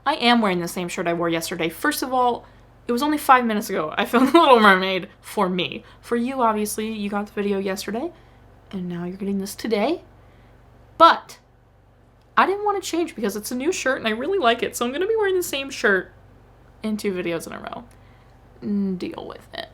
I am wearing the same shirt I wore yesterday. First of all, it was only 5 minutes ago I filmed The Little Mermaid for me. For you, obviously, you got the video yesterday, and now you're getting this today. But I didn't want to change because it's a new shirt and I really like it, so I'm going to be wearing the same shirt in 2 videos in a row. Deal with it.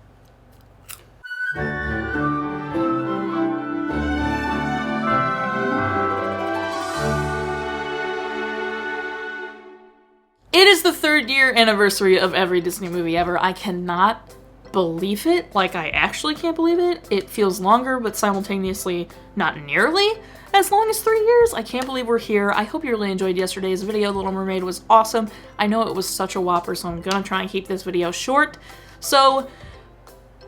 It is the 3rd year anniversary of every Disney movie ever. I cannot believe it. Like, I actually can't believe it. It feels longer, but simultaneously not nearly as long as 3 years. I can't believe we're here. I hope you really enjoyed yesterday's video. The Little Mermaid was awesome. I know it was such a whopper, so I'm gonna try and keep this video short. So,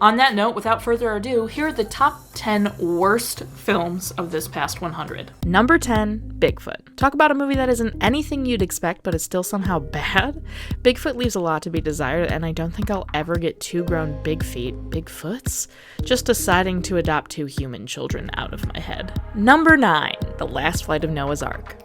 on that note, without further ado, here are the top 10 worst films of this past 100. Number 10, Bigfoot. Talk about a movie that isn't anything you'd expect, but is still somehow bad. Bigfoot leaves a lot to be desired, and I don't think I'll ever get 2 grown Bigfoots, just deciding to adopt 2 human children out of my head. Number 9, The Last Flight of Noah's Ark.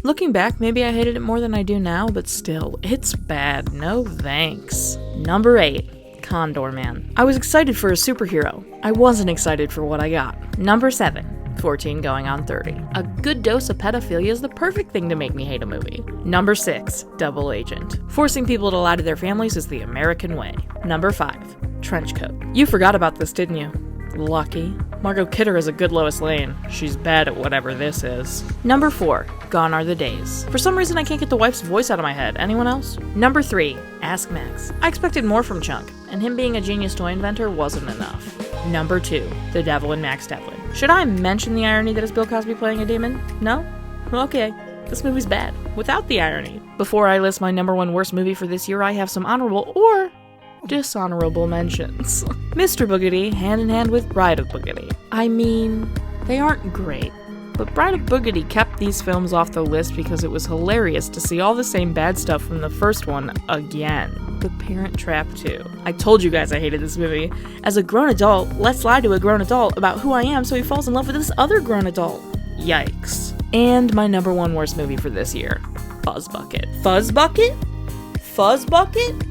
Looking back, maybe I hated it more than I do now, but still, it's bad. No thanks. Number 8, Condor Man. I was excited for a superhero. I wasn't excited for what I got. Number 7, 14 Going on 30. A good dose of pedophilia is the perfect thing to make me hate a movie. Number 6, Double Agent. Forcing people to lie to their families is the American way. Number 5, Trenchcoat. You forgot about this, didn't you? Lucky. Margot Kidder is a good Lois Lane. She's bad at whatever this is. Number 4, Gone Are the Days. For some reason I can't get the wife's voice out of my head. Anyone else? Number 3, Ask Max. I expected more from Chunk, and him being a genius toy inventor wasn't enough. Number 2, The Devil and Max Devlin. Should I mention the irony that is Bill Cosby playing a demon? No? Okay. This movie's bad, without the irony. Before I list my number 1 worst movie for this year, I have some honorable or dishonorable mentions. Mr. Boogedy, hand in hand with Bride of Boogedy. I mean, they aren't great, but Bride of Boogedy kept these films off the list because it was hilarious to see all the same bad stuff from the first one again. The Parent Trap 2. I told you guys I hated this movie. As a grown adult, let's lie to a grown adult about who I am so he falls in love with this other grown adult. Yikes. And my number 1 worst movie for this year, FUZZBUCKET. FUZZBUCKET? FUZZBUCKET?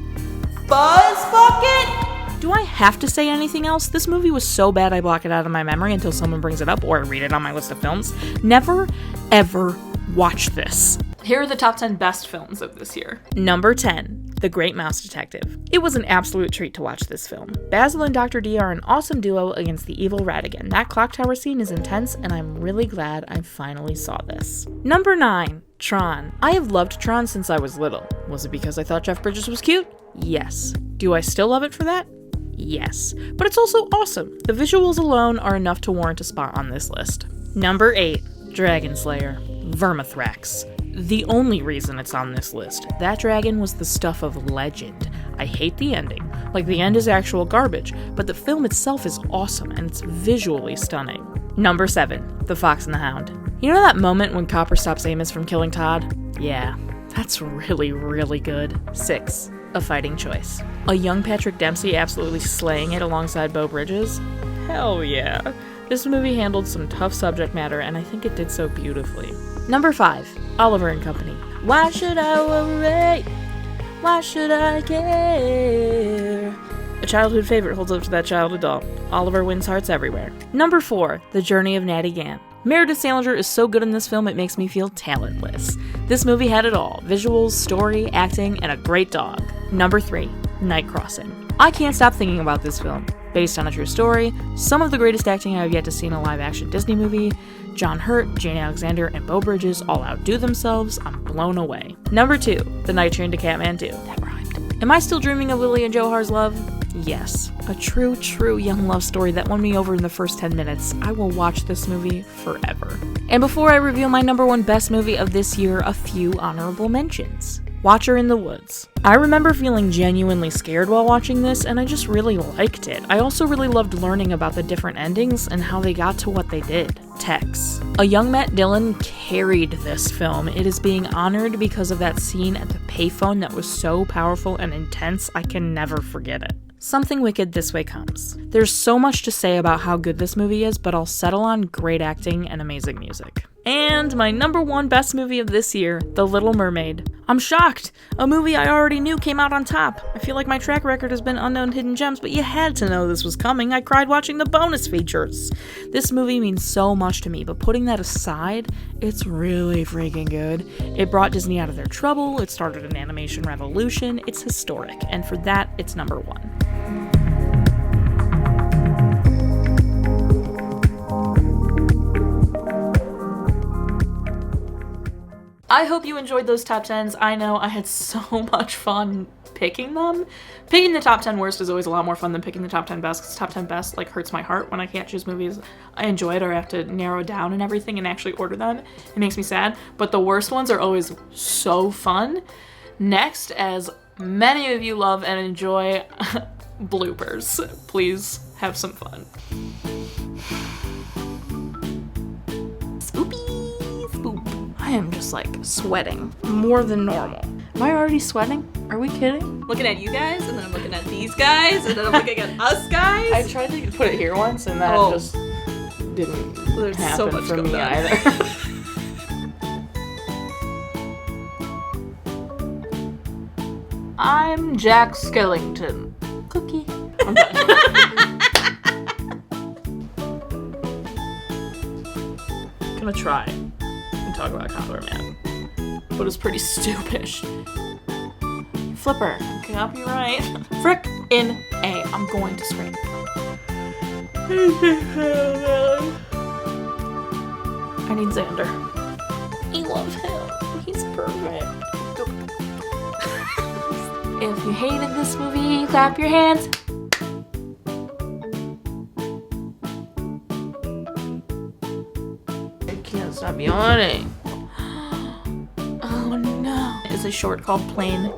FUZZBUCKET? Do I have to say anything else? This movie was so bad I block it out of my memory until someone brings it up or I read it on my list of films. Never, ever watch this. Here are the top 10 best films of this year. Number 10, The Great Mouse Detective. It was an absolute treat to watch this film. Basil and Dr. D are an awesome duo against the evil Ratigan. That clock tower scene is intense, and I'm really glad I finally saw this. Number 9, Tron. I have loved Tron since I was little. Was it because I thought Jeff Bridges was cute? Yes. Do I still love it for that? Yes. But it's also awesome. The visuals alone are enough to warrant a spot on this list. Number 8, Dragon Slayer. Vermithrax. The only reason it's on this list. That dragon was the stuff of legend. I hate the ending. Like, the end is actual garbage, but the film itself is awesome and it's visually stunning. Number 7, The Fox and the Hound. You know that moment when Copper stops Amos from killing Todd? Yeah, that's really, really good. 6, A Fighting Choice. A young Patrick Dempsey absolutely slaying it alongside Beau Bridges? Hell yeah. This movie handled some tough subject matter, and I think it did so beautifully. Number 5, Oliver and Company. Why should I worry? Why should I care? A childhood favorite holds up to that childhood doll. Oliver wins hearts everywhere. Number 4, The Journey of Natty Gann. Meredith Salinger is so good in this film it makes me feel talentless. This movie had it all. Visuals, story, acting, and a great dog. Number 3, Night Crossing. I can't stop thinking about this film. Based on a true story, some of the greatest acting I have yet to see in a live-action Disney movie. John Hurt, Jane Alexander, and Beau Bridges all outdo themselves. I'm blown away. Number 2, The Night Train to Kathmandu. That rhymed. Am I still dreaming of Lily and Johar's love? Yes. A true young love story that won me over in the first 10 minutes. I will watch this movie forever. And before I reveal my number 1 best movie of this year, a few honorable mentions. Watcher in the Woods. I remember feeling genuinely scared while watching this, and I just really liked it. I also really loved learning about the different endings and how they got to what they did. Tex. A young Matt Dillon carried this film. It is being honored because of that scene at the payphone that was so powerful and intense, I can never forget it. Something Wicked, This Way Comes. There's so much to say about how good this movie is, but I'll settle on great acting and amazing music. And my number one best movie of this year, The Little Mermaid. I'm shocked! A movie I already knew came out on top. I feel like my track record has been unknown hidden gems, but you had to know this was coming. I cried watching the bonus features. This movie means so much to me, but putting that aside, it's really freaking good. It brought Disney out of their trouble, it started an animation revolution, it's historic, and for that, it's number one. I hope you enjoyed those top 10s. I know I had so much fun picking them. Picking the top 10 worst is always a lot more fun than picking the top 10 best, because top 10 best like hurts my heart when I can't choose movies I enjoy it or I have to narrow down and everything and actually order them. It makes me sad, but the worst ones are always so fun. Next, as many of you love and enjoy bloopers, please have some fun. I am just like sweating more than normal. Am I already sweating? Are we kidding? Looking at you guys, and then I'm looking at these guys, and then I'm looking at us guys. I tried to put it here once, and that just didn't happen so much for me either. I'm Jack Skellington. Cookie. I'm done. I'm gonna try. Talk about Condor Man, but it's pretty stupid. Flipper, copyright. Frick in A. I'm going to scream. I need Xander. I love him. He's perfect. If you hated this movie, clap your hands. Can't stop yawning. Oh no. It's a short called Plane.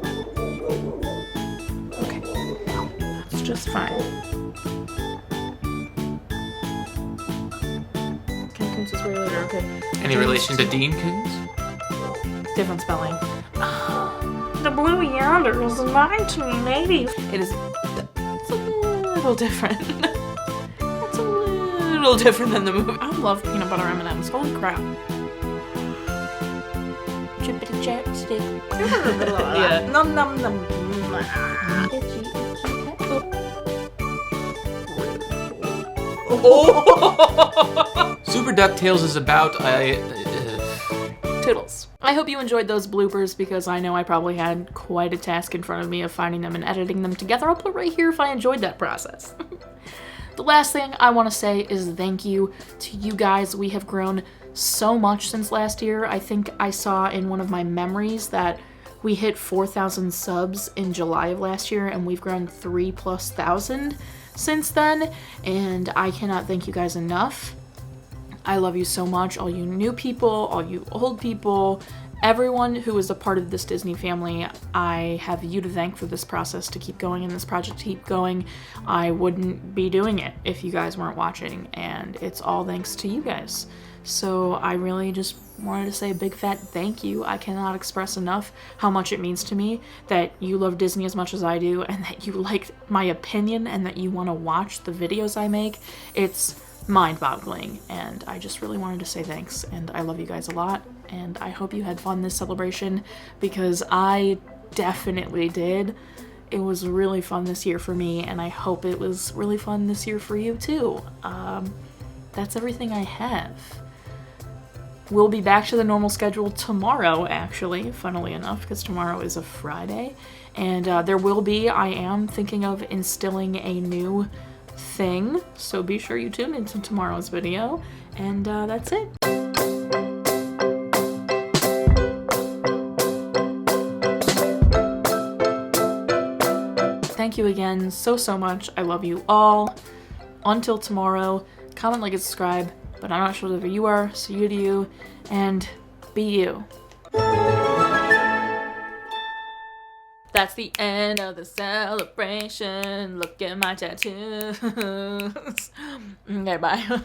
Okay. Oh, that's just fine. Ken Kuntz is way later, okay. Any relation to Dean Koontz? Different spelling. The Blue Yonder is 1980. It is. It's a little different. It's a little different than the movie. I love peanut butter M&Ms. Holy crap. Chippity chapstick. Yeah. Num num num. Oh. Super DuckTales is about Toodles. I hope you enjoyed those bloopers because I know I probably had quite a task in front of me of finding them and editing them together. I'll put right here if I enjoyed that process. The last thing I want to say is thank you to you guys. We have grown so much since last year. I think I saw in one of my memories that we hit 4,000 subs in July of last year, and we've grown 3,000+ since then, and I cannot thank you guys enough. I love you so much, all you new people, all you old people, everyone who is a part of this Disney family. I have you to thank for this process to keep going and this project to keep going. I wouldn't be doing it if you guys weren't watching, and it's all thanks to you guys. So I really just wanted to say a big fat thank you. I cannot express enough how much it means to me that you love Disney as much as I do, and that you like my opinion, and that you want to watch the videos I make. It's mind-boggling, and I just really wanted to say thanks, and I love you guys a lot, and I hope you had fun this celebration, because I definitely did. It was really fun this year for me, and I hope it was really fun this year for you too. That's everything I have. We'll be back to the normal schedule tomorrow, actually, funnily enough, because tomorrow is a Friday, and I am thinking of instilling a new thing, so be sure you tune into tomorrow's video, and that's it. Thank you again so much. I love you all. Until tomorrow, comment, like, and subscribe, but I'm not sure whether you are, so you do you, and be you. That's the end of the celebration. Look at my tattoos. Okay, bye.